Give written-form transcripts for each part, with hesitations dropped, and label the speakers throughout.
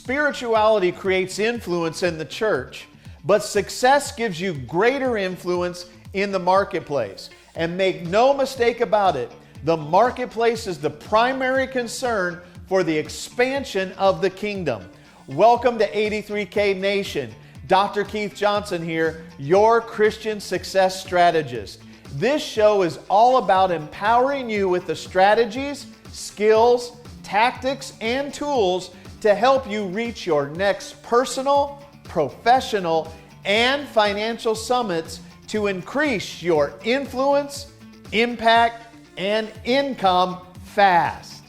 Speaker 1: Spirituality creates influence in the church, but success gives you greater influence in the marketplace. And make no mistake about it, the marketplace is the primary concern for the expansion of the kingdom. Welcome to 83K Nation. Dr. Keith Johnson here, your Christian Success Strategist. This show is all about empowering you with the strategies, skills, tactics, and tools to help you reach your next personal, professional, and financial summits to increase your influence, impact, and income fast.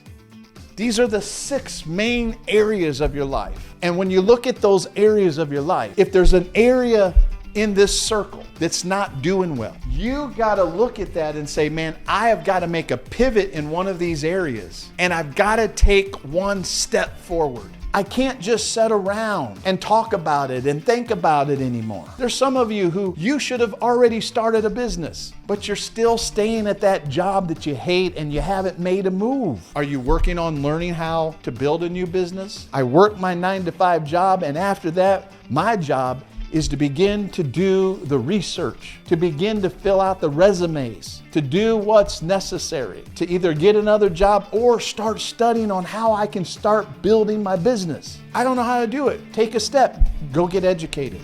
Speaker 1: These are the 6 main areas of your life. And when you look at those areas of your life, if there's an area in this circle that's not doing well, you got to look at that and say, man, I have got to make a pivot in one of these areas, and I've got to take one step forward. I can't just sit around and talk about it and think about it anymore. There's some of you who you should have already started a business, but you're still staying at that job that you hate and you haven't made a move. Are you working on learning how to build a new business? I work my 9-to-5 job, and after that, my job is to begin to do the research, to begin to fill out the resumes, to do what's necessary, to either get another job or start studying on how I can start building my business. I don't know how to do it. Take a step. Go get educated.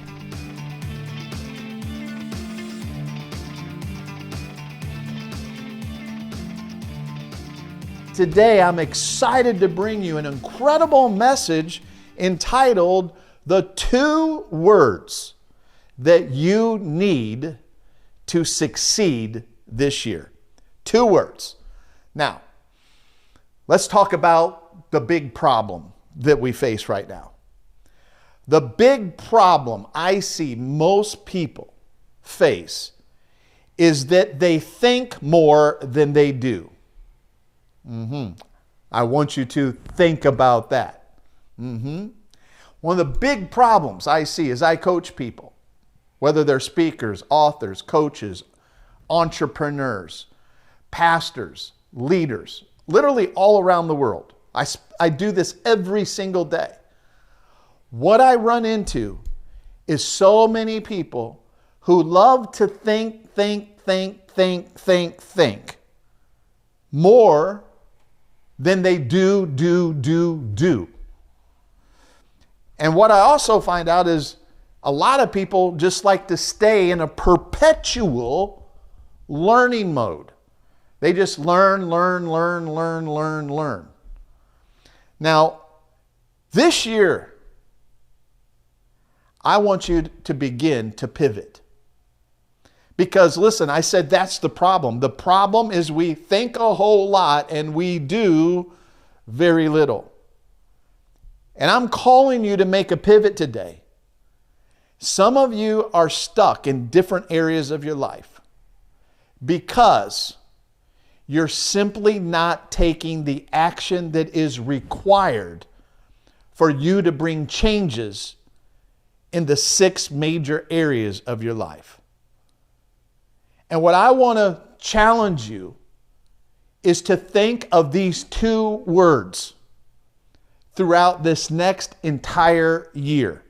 Speaker 1: Today, I'm excited to bring you an incredible message entitled The 2 Words That You Need to Succeed This Year. 2 words. Now, let's talk about the big problem that we face right now. The big problem I see most people face is that they think more than they do. I want you to think about that. One of the big problems I see as I coach people, whether they're speakers, authors, coaches, entrepreneurs, pastors, leaders, literally all around the world. I do this every single day. What I run into is so many people who love to think more than they do. And what I also find out is a lot of people just like to stay in a perpetual learning mode. They just learn. Now, this year, I want you to begin to pivot. Because listen, I said that's the problem. The problem is we think a whole lot and we do very little. And I'm calling you to make a pivot today. Some of you are stuck in different areas of your life because you're simply not taking the action that is required for you to bring changes in the 6 major areas of your life. And what I want to challenge you is to think of these 2 words throughout this next entire year.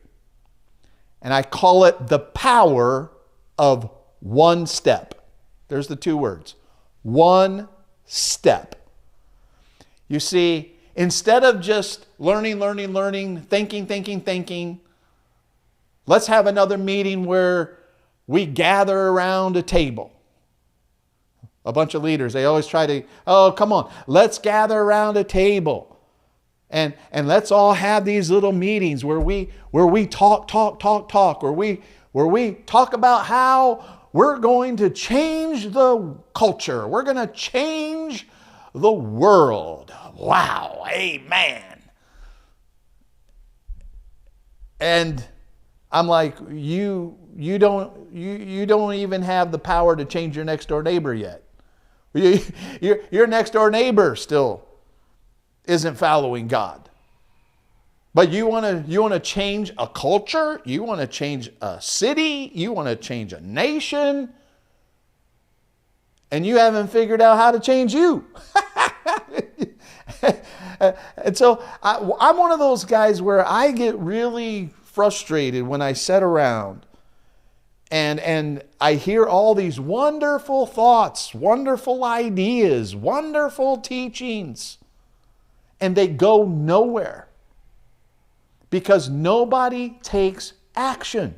Speaker 1: And I call it the power of one step. There's the 2 words. One step. You see, instead of just learning, thinking, let's have another meeting where we gather around a table. A bunch of leaders, they always try to, oh, come on, let's gather around a table. And let's all have these little meetings where we talk, where we talk about how we're going to change the culture. We're going to change the world. Wow, amen. And I'm like, you don't even have the power to change your next door neighbor yet. Your next door neighbor still isn't following God. But you want to change a culture, you want to change a city, you want to change a nation, and you haven't figured out how to change you.
Speaker 2: And so I'm one of those guys where I get really frustrated when I sit around and I hear all these wonderful thoughts, wonderful ideas, wonderful teachings, and they go nowhere because nobody takes action.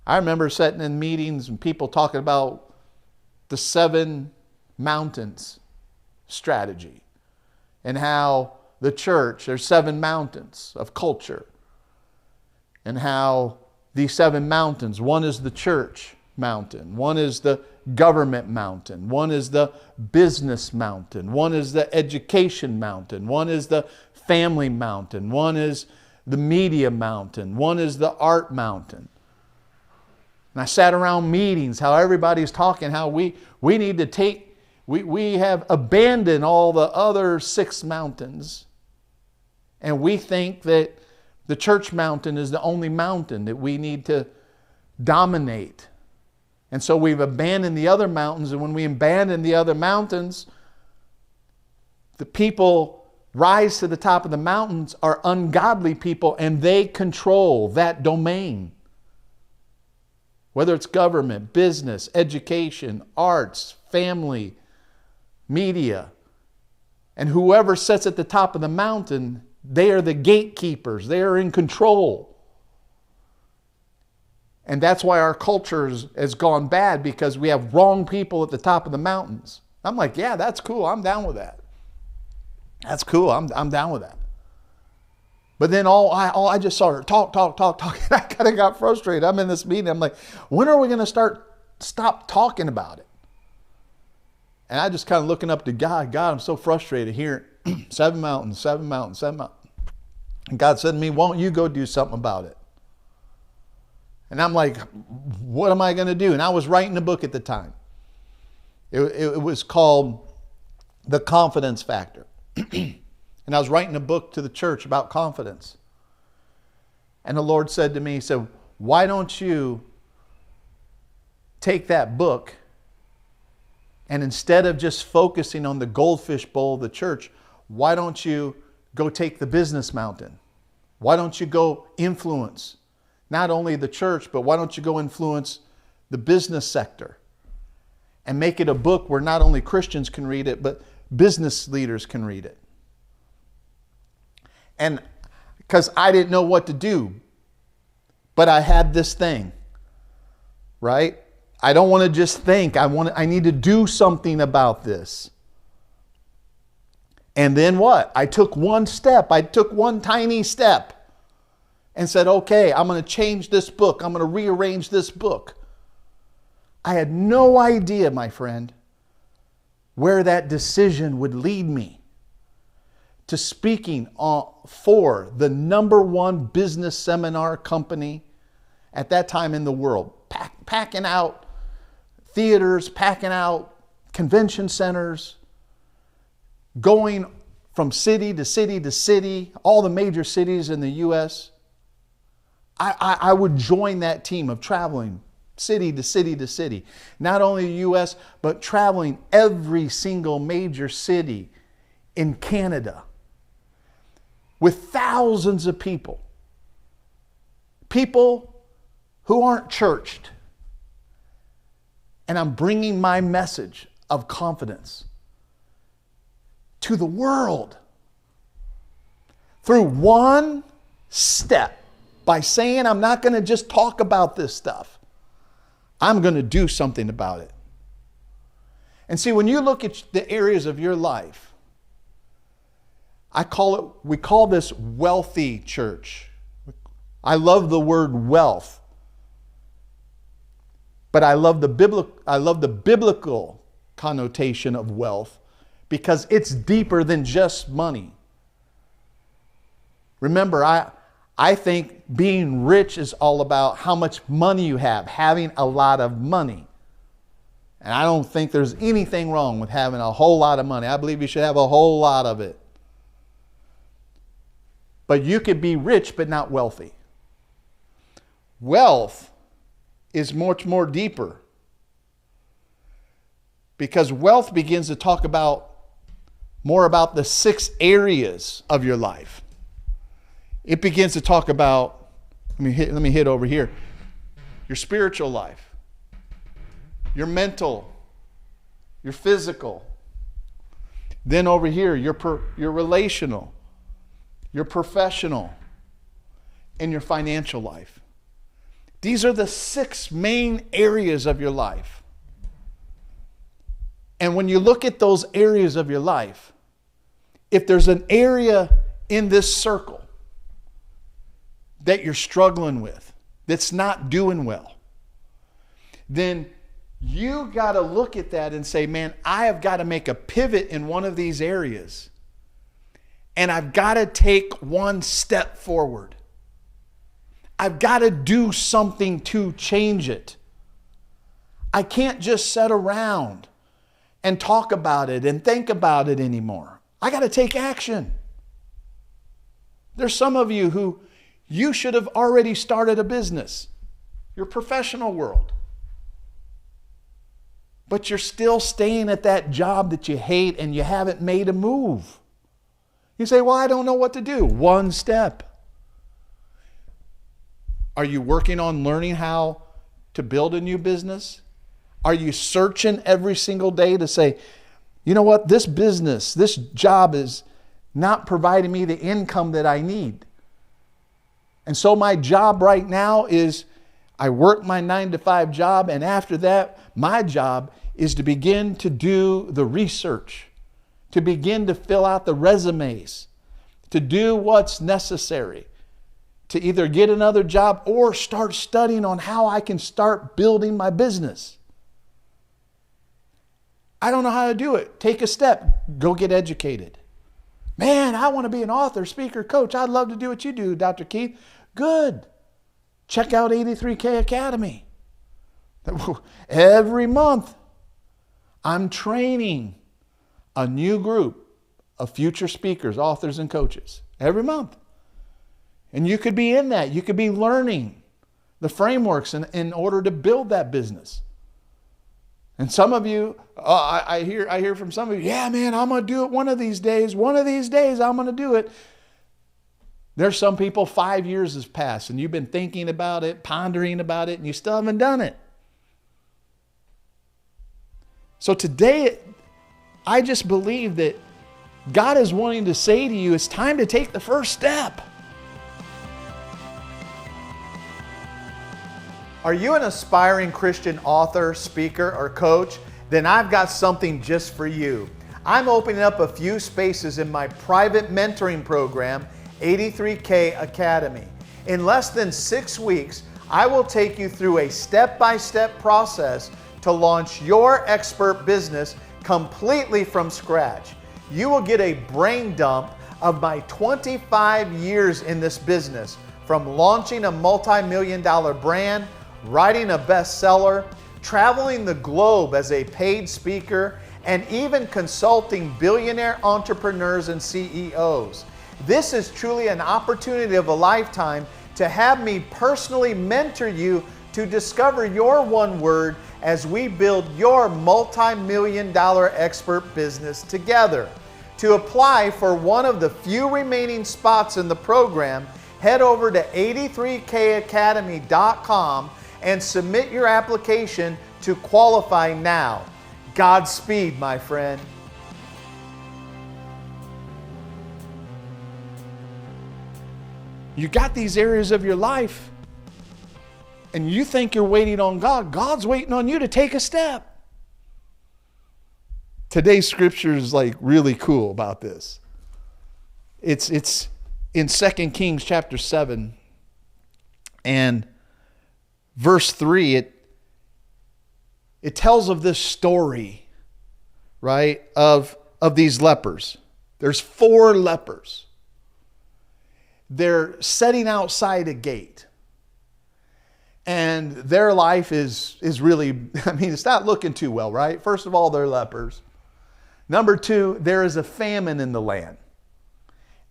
Speaker 2: I remember sitting in meetings and people talking about the 7 mountains strategy and how the church, there's 7 mountains of culture, and how these 7 mountains, one is the church mountain, one is the government mountain, one is the business mountain, one is the education mountain, one is the family mountain, one is the media mountain, one is the art mountain. And I sat around meetings, how everybody's talking, how we need to take, we have abandoned all the other 6 mountains. And we think that the church mountain is the only mountain that we need to dominate. And so we've abandoned the other mountains. And when we abandon the other mountains, the people rise to the top of the mountains are ungodly people, and they control that domain. Whether it's government, business, education, arts, family, media. And whoever sits at the top of the mountain, they are the gatekeepers. They are in control. And that's why our culture has gone bad, because we have wrong people at the top of the mountains. I'm like, yeah, that's cool. I'm down with that. That's cool. I'm down with that. But then I just saw her talk. And I kind of got frustrated. I'm in this meeting. I'm like, when are we going to stop talking about it? And I just kind of looking up to God. God, I'm so frustrated here. 7 mountains, 7 mountains, 7 mountains. And God said to me, won't you go do something about it? And I'm like, what am I going to do? And I was writing a book at the time. It was called The Confidence Factor. And I was writing a book to the church about confidence. And the Lord said to me, he said, why don't you take that book and instead of just focusing on the goldfish bowl of the church, why don't you go take the business mountain? Why don't you go influence not only the church, but why don't you go influence the business sector and make it a book where not only Christians can read it, but business leaders can read it? And because I didn't know what to do, but I had this thing, right? I don't want to just think. I need to do something about this. And then what? I took one step. I took one tiny step and said, okay, I'm going to change this book. I'm going to rearrange this book. I had no idea, my friend, where that decision would lead me to speaking for the #1 business seminar company at that time in the world, packing out theaters, packing out convention centers, going from city to city to city, all the major cities in the U.S. I would join that team of traveling city to city to city. Not only the U.S., but traveling every single major city in Canada with thousands of people. People who aren't churched. And I'm bringing my message of confidence to the world through one step, by saying I'm not going to just talk about this stuff. I'm going to do something about it. And see, when you look at the areas of your life, we call this wealthy church. I love the word wealth. But I love the biblical connotation of wealth, because it's deeper than just money. Remember, I think being rich is all about how much money you have, having a lot of money. And I don't think there's anything wrong with having a whole lot of money. I believe you should have a whole lot of it. But you could be rich but not wealthy. Wealth is much more deeper, because wealth begins to talk about more about the 6 areas of your life, it begins to talk about, let me hit over here, your spiritual life, your mental, your physical. Then over here, your relational, your professional, and your financial life. These are the 6 main areas of your life. And when you look at those areas of your life, if there's an area in this circle that you're struggling with, that's not doing well, then you got to look at that and say, man, I have got to make a pivot in one of these areas. And I've got to take one step forward. I've got to do something to change it. I can't just sit around and talk about it and think about it anymore. I got to take action. There's some of you who you should have already started a business, your professional world. But you're still staying at that job that you hate and you haven't made a move. You say, well, I don't know what to do. One step. Are you working on learning how to build a new business? Are you searching every single day to say, you know what, this business, this job is not providing me the income that I need. And so my job right now is I work my 9-to-5 job, and after that, my job is to begin to do the research, to begin to fill out the resumes, to do what's necessary, to either get another job or start studying on how I can start building my business. I don't know how to do it. Take a step. Go get educated. Man, I want to be an author, speaker, coach. I'd love to do what you do, Dr. Keith. Good. Check out 83K Academy. Every month, I'm training a new group of future speakers, authors, and coaches. Every month. And you could be in that. You could be learning the frameworks in order to build that business. And some of you, I hear from some of you, yeah, man, I'm going to do it one of these days. One of these days, I'm going to do it. There's some people, 5 years has passed, and you've been thinking about it, pondering about it, and you still haven't done it. So today, I just believe that God is wanting to say to you, it's time to take the first step.
Speaker 1: Are you an aspiring Christian author, speaker, or coach? Then I've got something just for you. I'm opening up a few spaces in my private mentoring program, 83K Academy. In less than 6 weeks, I will take you through a step-by-step process to launch your expert business completely from scratch. You will get a brain dump of my 25 years in this business, from launching a multi-million-dollar brand, writing a bestseller, traveling the globe as a paid speaker, and even consulting billionaire entrepreneurs and CEOs. This is truly an opportunity of a lifetime to have me personally mentor you to discover your one word as we build your multi-million-dollar expert business together. To apply for one of the few remaining spots in the program, head over to 83kacademy.com and submit your application to qualify now. Godspeed, my friend.
Speaker 2: You got these areas of your life, and you think you're waiting on God. God's waiting on you to take a step. Today's scripture is like really cool about this. It's in 2 Kings chapter 7 and verse 3. It tells of this story, right, of these lepers. There's 4 lepers. They're sitting outside a gate. And their life is really, it's not looking too well, right? First of all, they're lepers. Number 2, there is a famine in the land.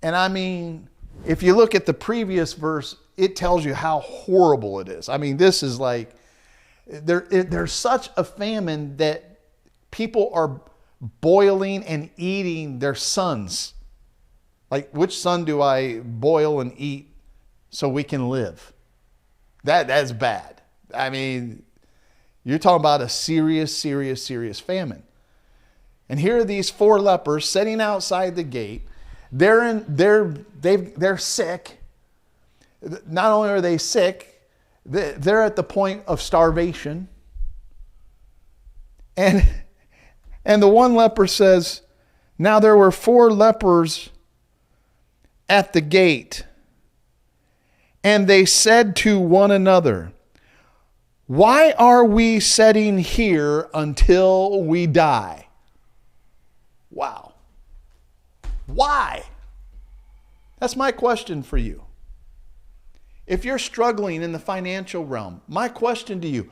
Speaker 2: And if you look at the previous verse, it tells you how horrible it is. This is like, there's such a famine that people are boiling and eating their sons. Like, which son do I boil and eat so we can live? That's bad. I mean, you're talking about a serious, serious, serious famine. And here are these 4 lepers sitting outside the gate. They're sick. Not only are they sick, they're at the point of starvation. And the one leper says, now there were 4 lepers at the gate, and they said to one another, why are we sitting here until we die? Wow. Why? That's my question for you. If you're struggling in the financial realm, my question to you,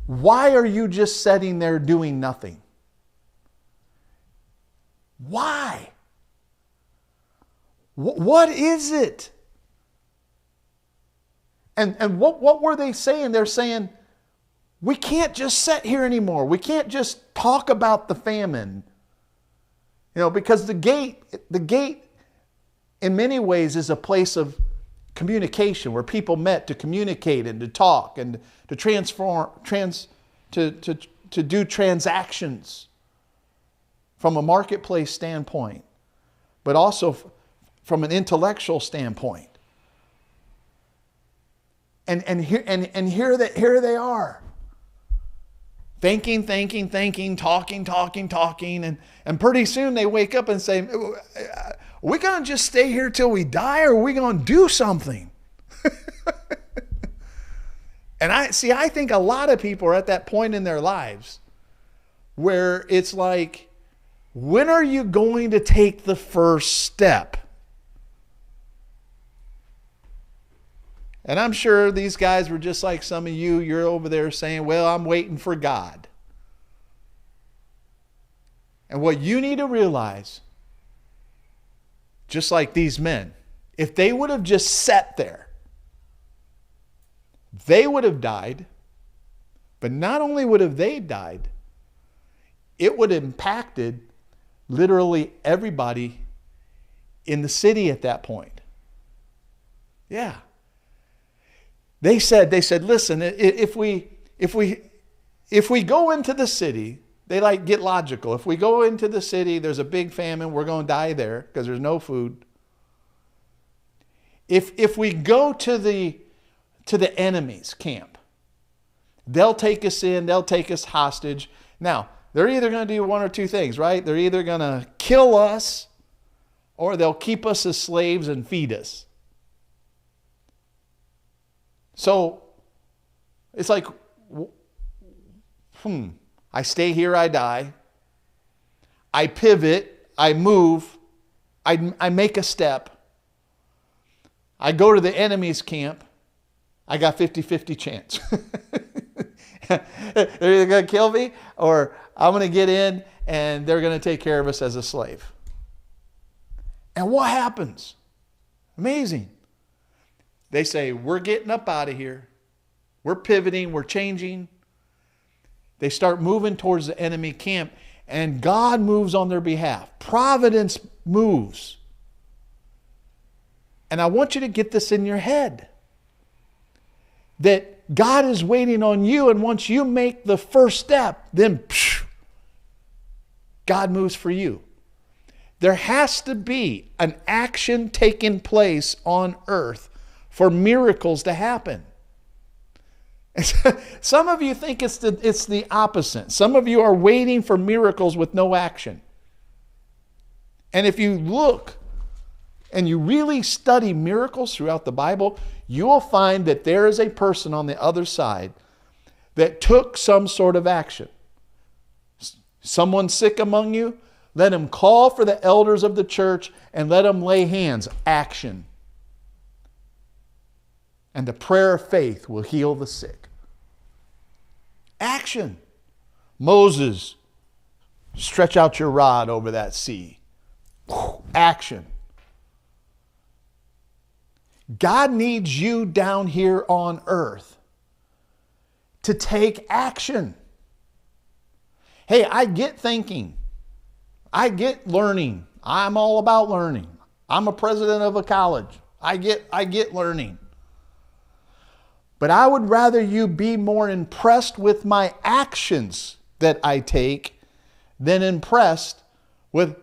Speaker 2: why are you just sitting there doing nothing? Why? What is it? And what were they saying? They're saying, we can't just sit here anymore. We can't just talk about the famine. You know, because the gate in many ways is a place of communication where people met to communicate and to talk and to to do transactions from a marketplace standpoint, but also from an intellectual standpoint. And here they are. Thinking, talking, and pretty soon they wake up and say, are we going to just stay here till we die, or are we going to do something? And I think a lot of people are at that point in their lives where it's like, when are you going to take the first step? And I'm sure these guys were just like some of you. You're over there saying, well, I'm waiting for God. And what you need to realize, just like these men, if they would have just sat there, they would have died. But not only would have they died, it would have impacted literally everybody in the city at that point. Yeah. They said, listen, if we go into the city, they get logical. If we go into the city, there's a big famine, we're going to die there because there's no food. If we go to the enemy's camp, they'll take us in, they'll take us hostage. Now, they're either going to do one or two things, right? They're either going to kill us or they'll keep us as slaves and feed us. So it's like, I stay here, I die. I pivot, I move, I make a step. I go to the enemy's camp. I got 50-50 chance. They're either going to kill me or I'm going to get in and they're going to take care of us as a slave. And what happens? Amazing. They say, we're getting up out of here. We're pivoting. We're changing. They start moving towards the enemy camp, and God moves on their behalf. Providence moves. And I want you to get this in your head, that God is waiting on you, and once you make the first step, then God moves for you. There has to be an action taking place on earth for miracles to happen. Some of you think it's the opposite. Some of you are waiting for miracles with no action. And if you look and you really study miracles throughout the Bible, you will find that there is a person on the other side that took some sort of action. Someone sick among you, let him call for the elders of the church and let them lay hands. Action. And the prayer of faith will heal the sick. Action. Moses, stretch out your rod over that sea. Action. God needs you down here on earth to take action. Hey, I get thinking I get learning. I'm all about learning. I'm a president of a college. I get learning. But I would rather you be more impressed with my actions that I take than impressed with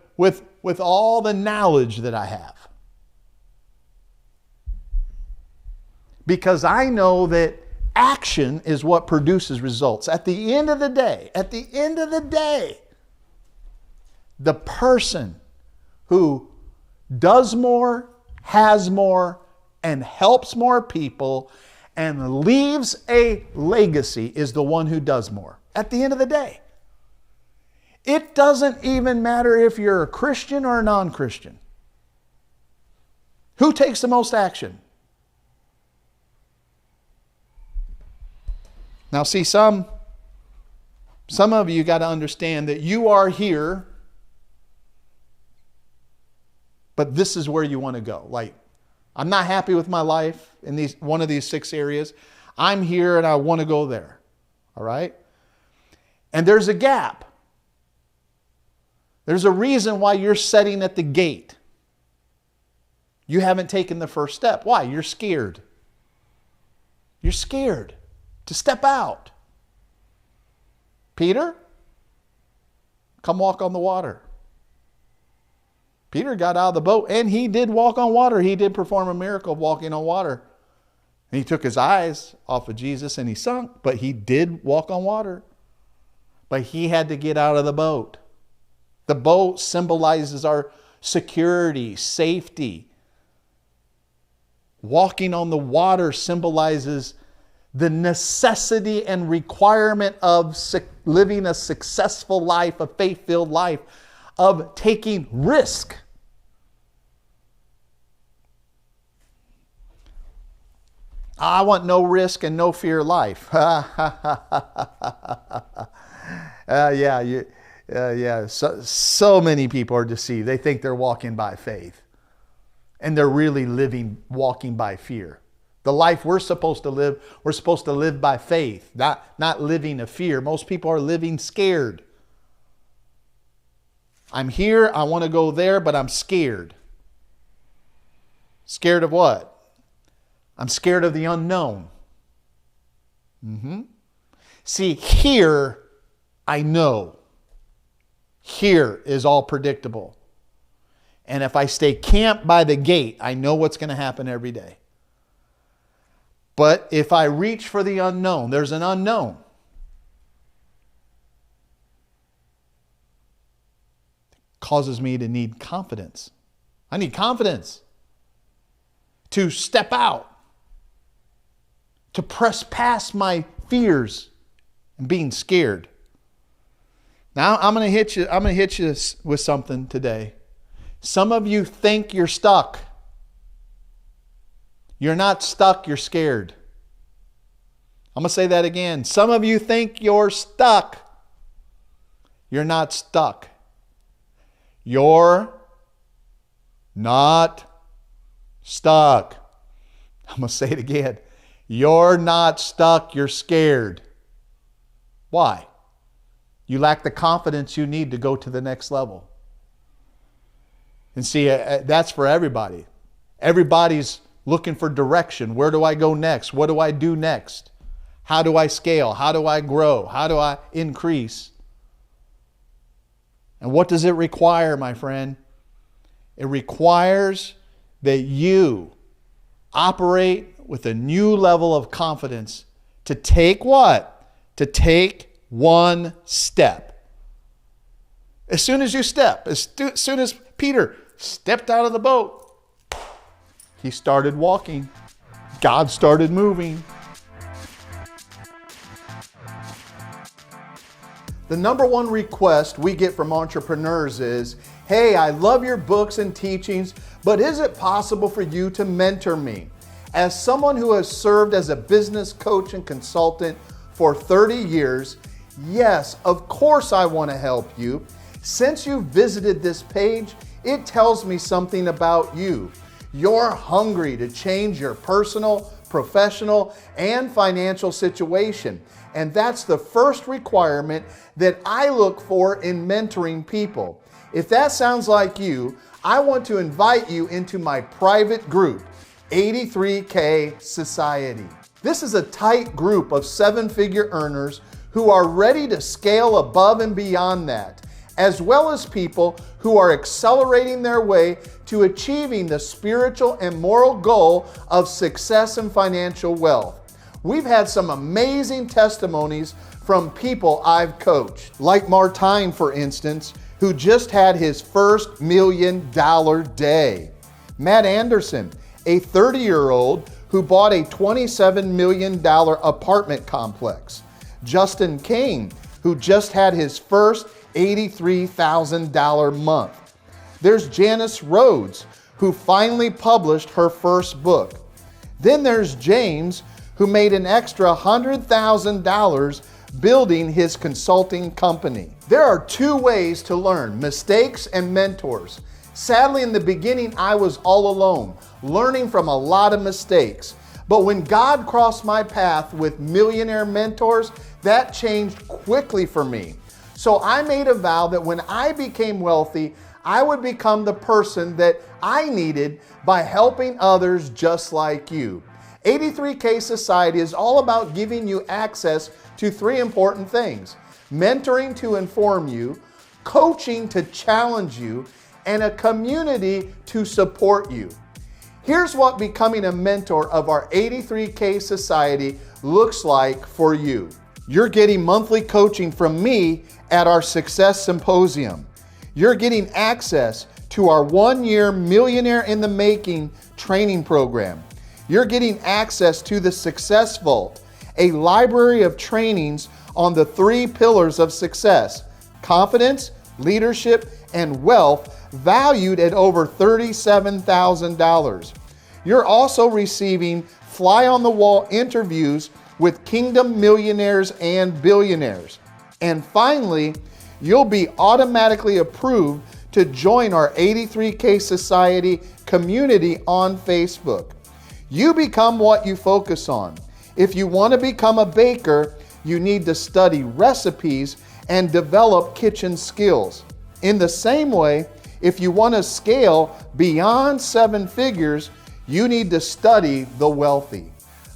Speaker 2: all the knowledge that I have. Because I know that action is what produces results. At the end of the day, the person who does more, has more, and helps more people and leaves a legacy is the one who does more. At the end of the day. It doesn't even matter if you're a Christian or a non-Christian. Who takes the most action? Now see, some of you got to understand that you are here, but this is where you want to go. Like, I'm not happy with my life in one of these 6 areas. I'm here and I want to go there. All right? And there's a gap. There's a reason why you're sitting at the gate. You haven't taken the first step. Why? You're scared. You're scared to step out. Peter, come walk on the water. Peter got out of the boat and he did walk on water. He did perform a miracle of walking on water. And he took his eyes off of Jesus and he sunk, but he did walk on water. But he had to get out of the boat. The boat symbolizes our security, safety. Walking on the water symbolizes the necessity and requirement of living a successful life, a faith-filled life, of taking risk. I want no risk and no fear life. So many people are deceived. They think they're walking by faith. And they're really walking by fear. The life we're supposed to live by faith, not living a fear. Most people are living scared. I'm here, I want to go there, but I'm scared. Scared of what? I'm scared of the unknown. See, here, I know. Here is all predictable. And if I stay camped by the gate, I know what's going to happen every day. But if I reach for the unknown, there's an unknown. It causes me to need confidence. I need confidence to step out, to press past my fears and being scared. Now I'm going to hit you with something today. Some of you think you're stuck. You're not stuck, you're scared. I'm going to say that again. Some of you think you're stuck. You're not stuck. You're not stuck. I'm going to say it again. You're not stuck, you're scared. Why? You lack the confidence you need to go to the next level. And see, that's for everybody. Everybody's looking for direction. Where do I go next? What do I do next? How do I scale? How do I grow? How do I increase? And what does it require, my friend? It requires that you operate with a new level of confidence to take what? To take one step. As soon as you step, as soon as Peter stepped out of the boat, he started walking. God started moving. The number one request we get from entrepreneurs is, hey, I love your books and teachings, but is it possible for you to mentor me? As someone who has served as a business coach and consultant for 30 years, yes, of course I want to help you. Since you visited this page, it tells me something about you. You're hungry to change your personal, professional, and financial situation. And that's the first requirement that I look for in mentoring people. If that sounds like you, I want to invite you into my private group, 83K Society. This is a tight group of seven-figure earners who are ready to scale above and beyond that, as well as people who are accelerating their way to achieving the spiritual and moral goal of success and financial wealth. We've had some amazing testimonies from people I've coached, like Martine, for instance, who just had his first $1 million day. Matt Anderson, a 30-year-old who bought a $27 million apartment complex. Justin Kane, who just had his first $83,000 month. There's Janice Rhodes, who finally published her first book. Then there's James, who made an extra $100,000 building his consulting company. There are two ways to learn: mistakes and mentors. Sadly, in the beginning, I was all alone, learning from a lot of mistakes. But when God crossed my path with millionaire mentors, that changed quickly for me. So I made a vow that when I became wealthy, I would become the person that I needed by helping others just like you. 83K Society is all about giving you access to three important things: mentoring to inform you, coaching to challenge you, and a community to support you. Here's what becoming a mentor of our 83K Society looks like for you. You're getting monthly coaching from me at our Success Symposium. You're getting access to our 1-year Millionaire in the Making training program. You're getting access to the Success Vault, a library of trainings on the 3 pillars of success: confidence, leadership, and wealth, valued at over $37,000. You're also receiving fly-on-the-wall interviews with kingdom millionaires and billionaires. And finally, you'll be automatically approved to join our 83K Society community on Facebook. You become what you focus on. If you want to become a baker, you need to study recipes and develop kitchen skills. In the same way, if you want to scale beyond 7 figures, you need to study the wealthy.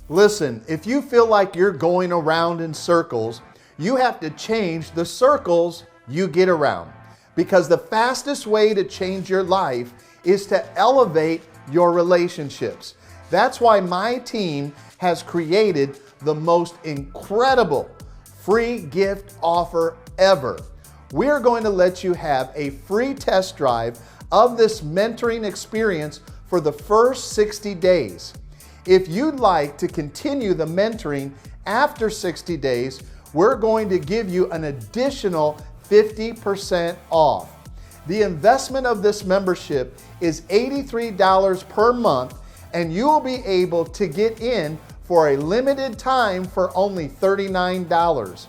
Speaker 2: Listen, if you feel like you're going around in circles, you have to change the circles you get around. Because the fastest way to change your life is to elevate your relationships. That's why my team has created the most incredible free gift offer ever. We're going to let you have a free test drive of this mentoring experience for the first 60 days. If you'd like to continue the mentoring after 60 days, we're going to give you an additional 50% off. The investment of this membership is $83 per month, and you will be able to get in for a limited time for only $39.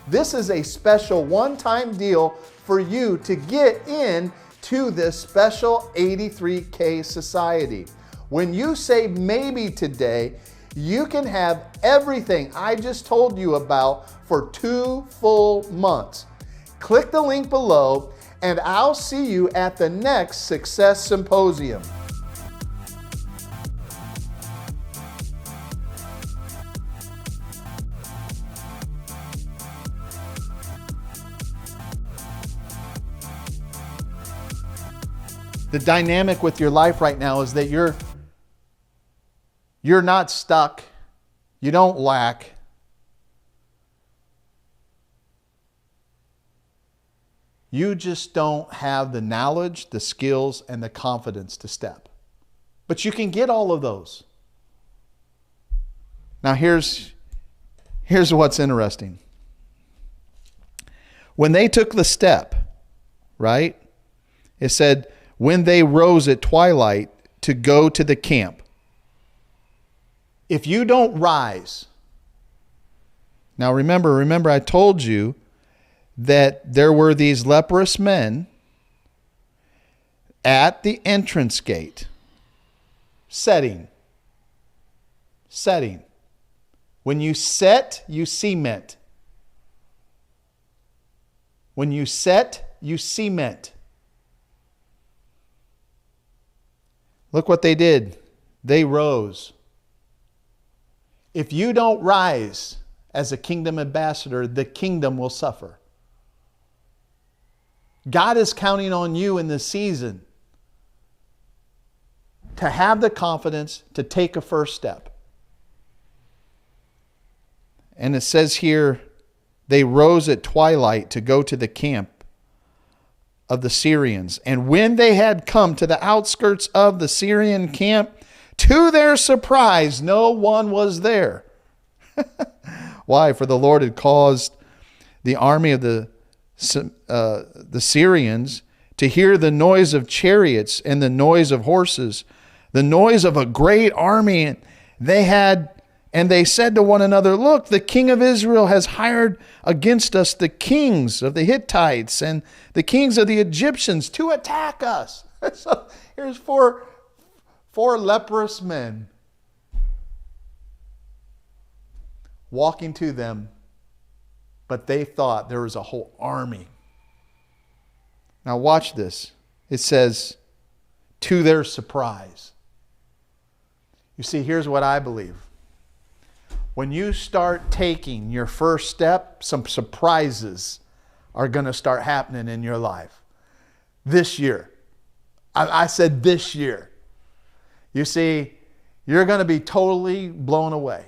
Speaker 2: This is a special one-time deal for you to get in to this special 83K Society. When you say maybe today, you can have everything I just told you about for 2 full months. Click the link below and I'll see you at the next Success Symposium. The dynamic with your life right now is that you're not stuck. You don't lack. You just don't have the knowledge, the skills, and the confidence to step. But you can get all of those. Now here's what's interesting. When they took the step, right? It said, when they rose at twilight to go to the camp. If you don't rise, now remember I told you that there were these leprous men at the entrance gate, setting. When you set, you cement. When you set, you cement. Look what they did. They rose. If you don't rise as a kingdom ambassador, the kingdom will suffer. God is counting on you in this season to have the confidence to take a first step. And it says here, they rose at twilight to go to the camp of the Syrians. And when they had come to the outskirts of the Syrian camp, to their surprise, no one was there. Why? For the Lord had caused the army of the Syrians to hear the noise of chariots and the noise of horses, the noise of a great army. And they said to one another, look, the king of Israel has hired against us the kings of the Hittites and the kings of the Egyptians to attack us. So here's four leprous men walking to them, but they thought there was a whole army. Now watch this. It says, to their surprise. You see, here's what I believe. When you start taking your first step, some surprises are going to start happening in your life. This year. I said this year. You see, you're going to be totally blown away.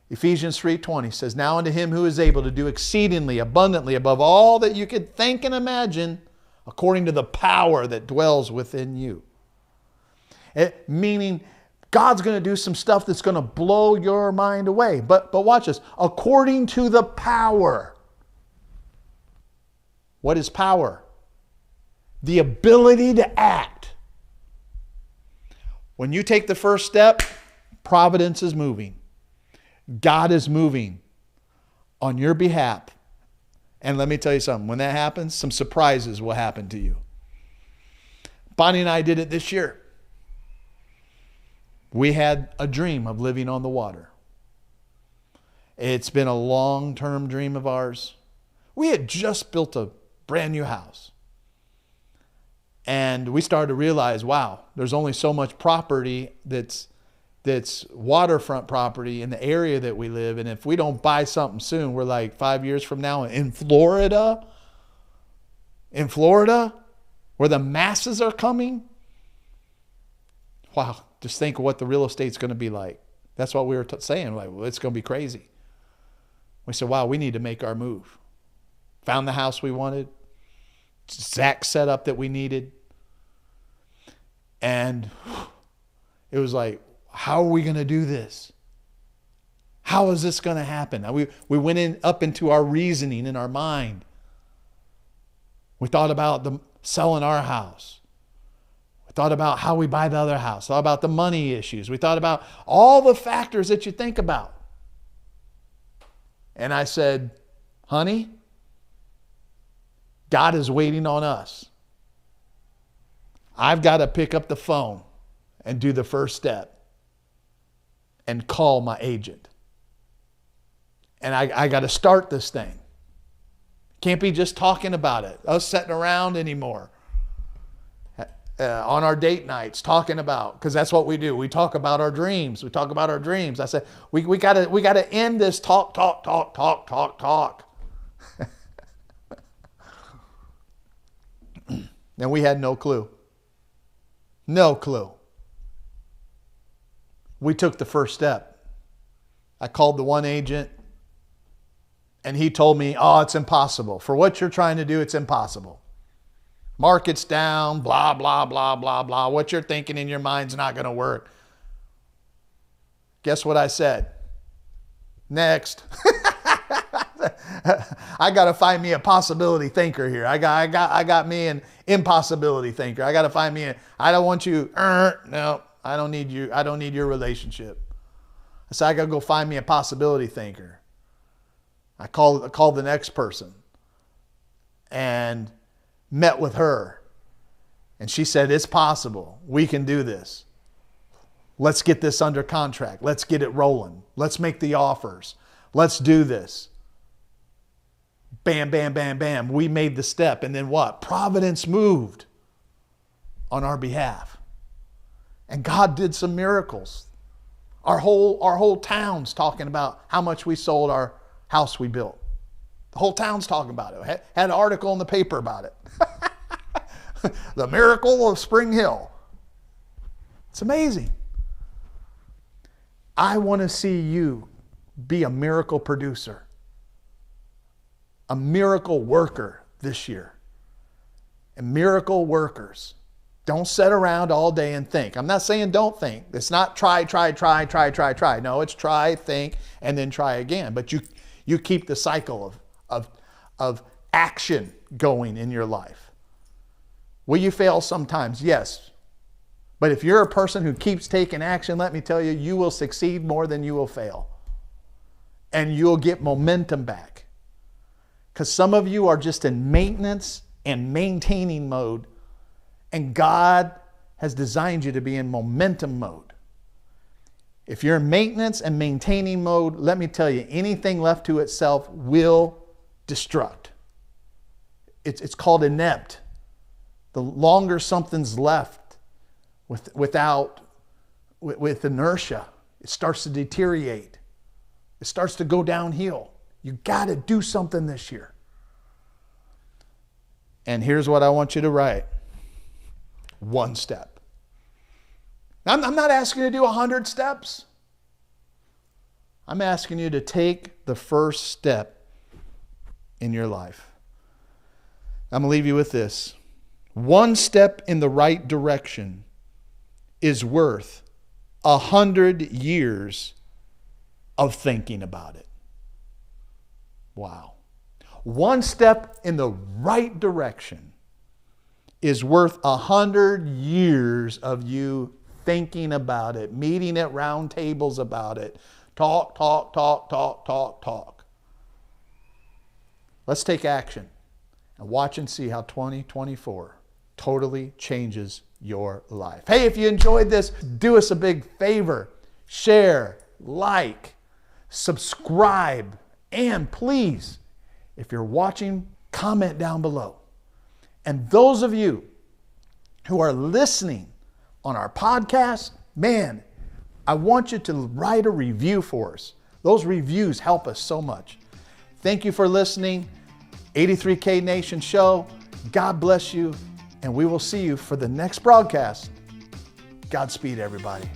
Speaker 2: Ephesians 3:20 says, now unto him who is able to do exceedingly abundantly above all that you could think and imagine, according to the power that dwells within you. Meaning, God's going to do some stuff that's going to blow your mind away. But watch this. According to the power. What is power? The ability to act. When you take the first step, providence is moving. God is moving on your behalf. And let me tell you something. When that happens, some surprises will happen to you. Bonnie and I did it this year. We had a dream of living on the water. It's been a long-term dream of ours. We had just built a brand new house. And we started to realize, wow, there's only so much property that's waterfront property in the area that we live. And if we don't buy something soon, we're like 5 years from now in Florida, where the masses are coming. Wow, just think of what the real estate's going to be like. That's what we were saying. Like, well, it's going to be crazy. We said, wow, we need to make our move. Found the house we wanted. Exact setup that we needed. And it was like, how are we going to do this? How is this going to happen? We went up into our reasoning in our mind. We thought about selling our house. We thought about how we buy the other house. Thought about the money issues. We thought about all the factors that you think about. And I said, honey, God is waiting on us. I've got to pick up the phone and do the first step and call my agent. And I got to start this thing. Can't be just talking about it, us sitting around anymore. On our date nights, talking about, because that's what we do. We talk about our dreams. I said, we got to end this talk. And we had no clue. No clue. We took the first step. I called the one agent, and he told me, oh, it's impossible. For what you're trying to do, it's impossible. Market's down, blah, blah, blah, blah, blah. What you're thinking in your mind's not going to work. Guess what I said? Next. I got to find me a possibility thinker here. I got me an impossibility thinker. I got to find me I don't want you. No, I don't need you. I don't need your relationship. I said, I got to go find me a possibility thinker. I called the next person and met with her. And she said, it's possible. We can do this. Let's get this under contract. Let's get it rolling. Let's make the offers. Let's do this. Bam, bam, bam, bam. We made the step. And then what? Providence moved on our behalf. And God did some miracles. Our whole town's talking about how much we sold our house we built. The whole town's talking about it. Had an article in the paper about it. The miracle of Spring Hill. It's amazing. I want to see you be a miracle producer, a miracle worker this year. And miracle workers. Don't sit around all day and think. I'm not saying don't think. It's not try. No, it's try, think, and then try again. But you keep the cycle of action going in your life. Will you fail sometimes? Yes. But if you're a person who keeps taking action, let me tell you, you will succeed more than you will fail. And you'll get momentum back. Because some of you are just in maintenance and maintaining mode. And God has designed you to be in momentum mode. If you're in maintenance and maintaining mode, let me tell you, anything left to itself will destruct. It's called inept. The longer something's left with inertia, it starts to deteriorate. It starts to go downhill. You got to do something this year. And here's what I want you to write. 1 step. I'm not asking you to do 100 steps. I'm asking you to take the first step in your life. I'm going to leave you with this. 1 step in the right direction is worth 100 years of thinking about it. Wow. 1 step in the right direction is worth 100 years of you thinking about it, meeting at round tables about it. Talk. Let's take action and watch and see how 2024 totally changes your life. Hey, if you enjoyed this, do us a big favor. Share, like, subscribe, and please, if you're watching, comment down below. And those of you who are listening on our podcast, man, I want you to write a review for us. Those reviews help us so much. Thank you for listening. 83K Nation Show. God bless you. And we will see you for the next broadcast. Godspeed, everybody.